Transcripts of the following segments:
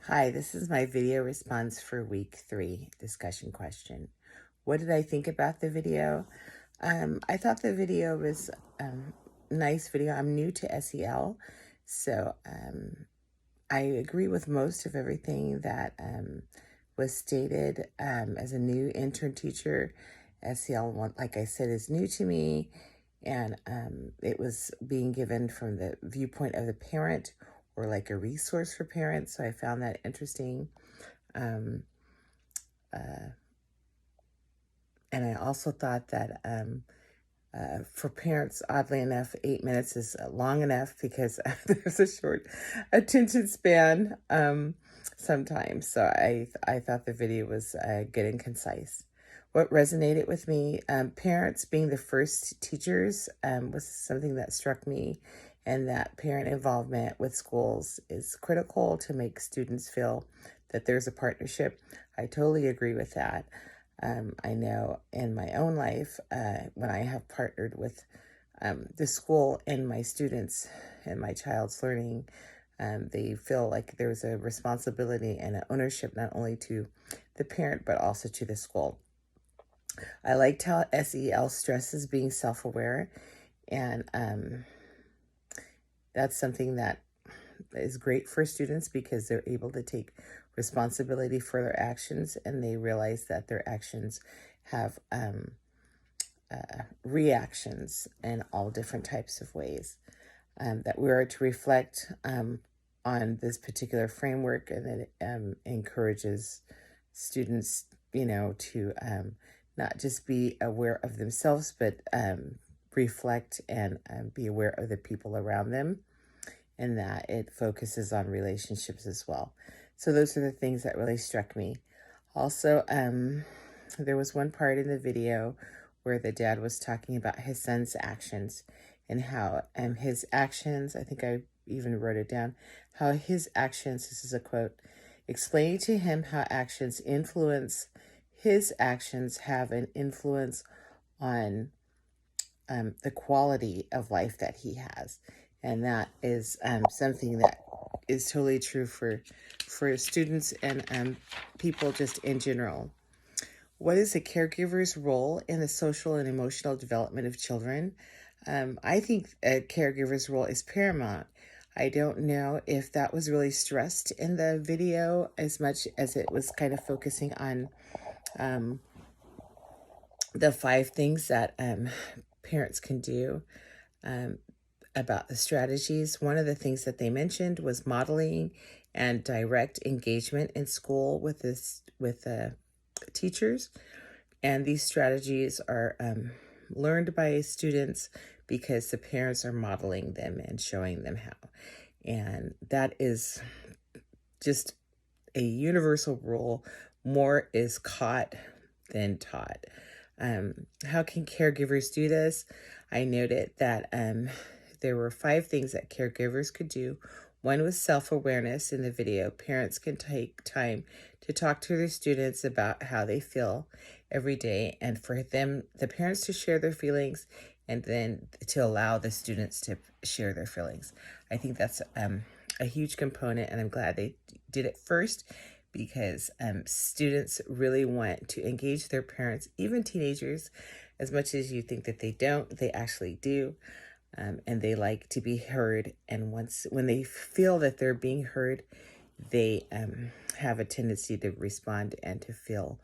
Hi, this is my video response for week 3 discussion question. What did I think about the video? I thought the video was nice video. I'm new to SEL, so I agree with most of everything that was stated. As a new intern teacher, SEL, like I said, is new to me, and it was being given from the viewpoint of the parent, or like a resource for parents. So I found that interesting. Um, and I also thought that for parents, oddly enough, 8 minutes is long enough because there's a short attention span sometimes. So I thought the video was good and concise. What resonated with me, parents being the first teachers, was something that struck me, and that parent involvement with schools is critical to make students feel that there's a partnership. I totally agree with that. I know in my own life, when I have partnered with the school and my students and my child's learning, they feel like there's a responsibility and an ownership not only to the parent but also to the school. I liked how SEL stresses being self-aware, and that's something that is great for students because they're able to take responsibility for their actions, and they realize that their actions have reactions in all different types of ways. That we are to reflect on this particular framework, and that it encourages students, to not just be aware of themselves, but reflect and be aware of the people around them, and that it focuses on relationships as well. So those are the things that really struck me. Also, there was one part in the video where the dad was talking about his son's actions, and how his actions, I think I even wrote it down, how his actions, this is a quote, explaining to him how actions influence his actions have an influence on the quality of life that he has. And that is something that is totally true for students and people just in general. What is a caregiver's role in the social and emotional development of children? I think a caregiver's role is paramount. I don't know if that was really stressed in the video as much as it was kind of focusing on the 5 things that parents can do about the strategies. One of the things that they mentioned was modeling and direct engagement in school with teachers. And these strategies are learned by students because the parents are modeling them and showing them how. And that is just a universal rule. More is caught than taught. How can caregivers do this? I noted that there were 5 things that caregivers could do. One was self-awareness. In the video, parents can take time to talk to their students about how they feel every day, and for them, the parents, to share their feelings, and then to allow the students to share their feelings. I think that's a huge component, and I'm glad they did it first, because students really want to engage their parents, even teenagers. As much as you think that they don't, they actually do. And they like to be heard. And when they feel that they're being heard, they have a tendency to respond and to feel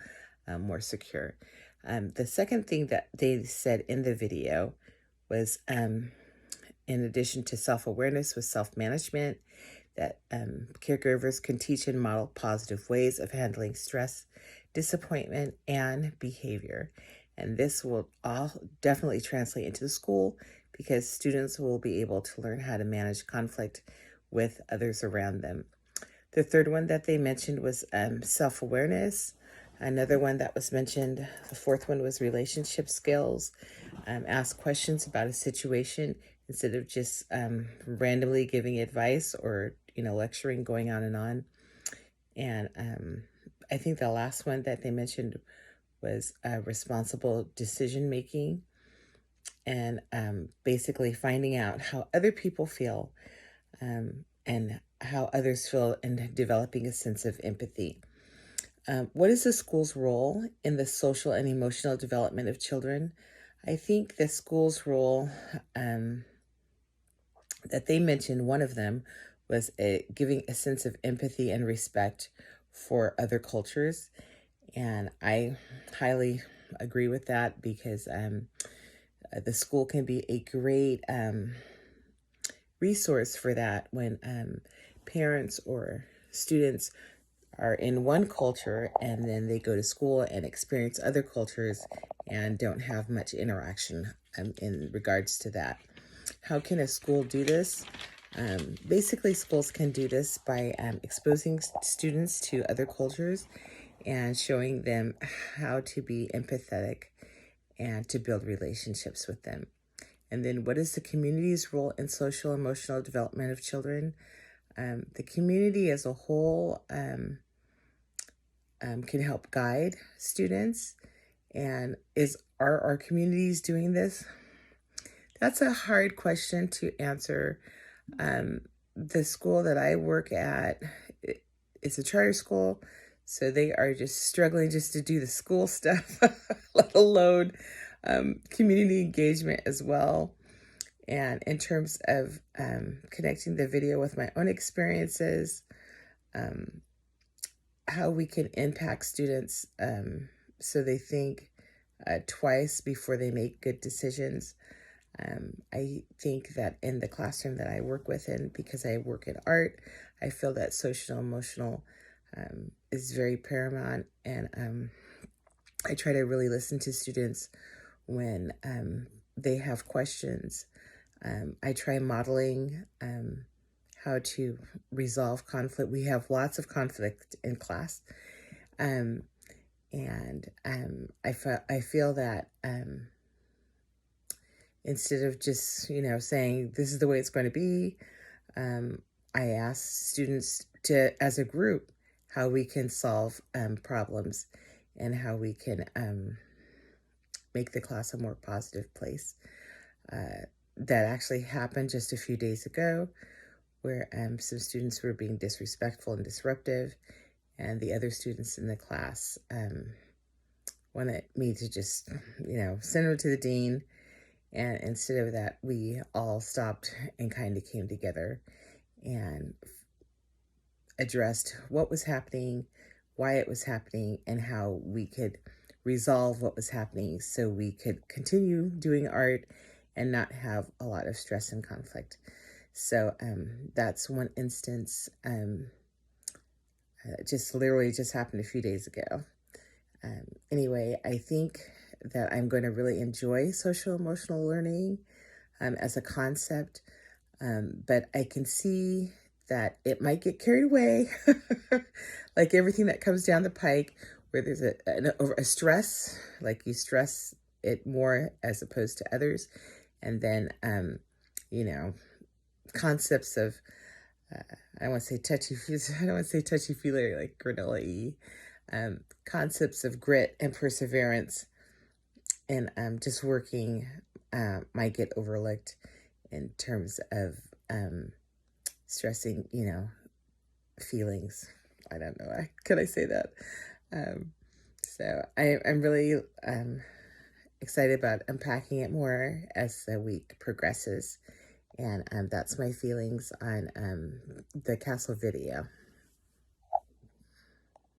more secure. The second thing that they said in the video was, in addition to self-awareness, was self-management, that caregivers can teach and model positive ways of handling stress, disappointment, and behavior. And this will all definitely translate into the school, because students will be able to learn how to manage conflict with others around them. The third one that they mentioned was self-awareness. Another one that was mentioned, the fourth one, was relationship skills. Ask questions about a situation instead of just randomly giving advice or, lecturing, going on and on. And I think the last one that they mentioned was responsible decision-making, and basically finding out how other people feel, and how others feel and developing a sense of empathy. What is the school's role in the social and emotional development of children? I think the school's role that they mentioned, one of them was giving a sense of empathy and respect for other cultures. And I highly agree with that because the school can be a great resource for that when parents or students are in one culture and then they go to school and experience other cultures and don't have much interaction in regards to that. How can a school do this? Basically, schools can do this by exposing students to other cultures and showing them how to be empathetic and to build relationships with them. And then what is the community's role in social emotional development of children? The community as a whole can help guide students. And are our communities doing this? That's a hard question to answer. The school that I work at, it's a charter school, so they are just struggling just to do the school stuff, let alone community engagement as well. And in terms of connecting the video with my own experiences, how we can impact students so they think twice before they make good decisions. I think that in the classroom that I work with, and because I work in art, I feel that social emotional is very paramount. And I try to really listen to students when they have questions. I try modeling how to resolve conflict. We have lots of conflict in class. And I feel that instead of just, saying this is the way it's going to be, I ask students to, as a group, how we can solve problems and how we can make the class a more positive place. That actually happened just a few days ago, where some students were being disrespectful and disruptive, and the other students in the class wanted me to just, send them to the dean. And instead of that, we all stopped and kind of came together and addressed what was happening, why it was happening, and how we could resolve what was happening so we could continue doing art and not have a lot of stress and conflict. So that's one instance. Just literally just happened a few days ago. Anyway, I think that I'm going to really enjoy social emotional learning as a concept, but I can see that it might get carried away, like everything that comes down the pike, where there's a stress, like you stress it more as opposed to others, and then concepts of I don't want to say touchy. I don't want to say touchy feely like granola-y. Concepts of grit and perseverance and just working might get overlooked in terms of stressing, feelings. I don't know. Could I say that? So I'm really excited about unpacking it more as the week progresses. And that's my feelings on the CASEL video.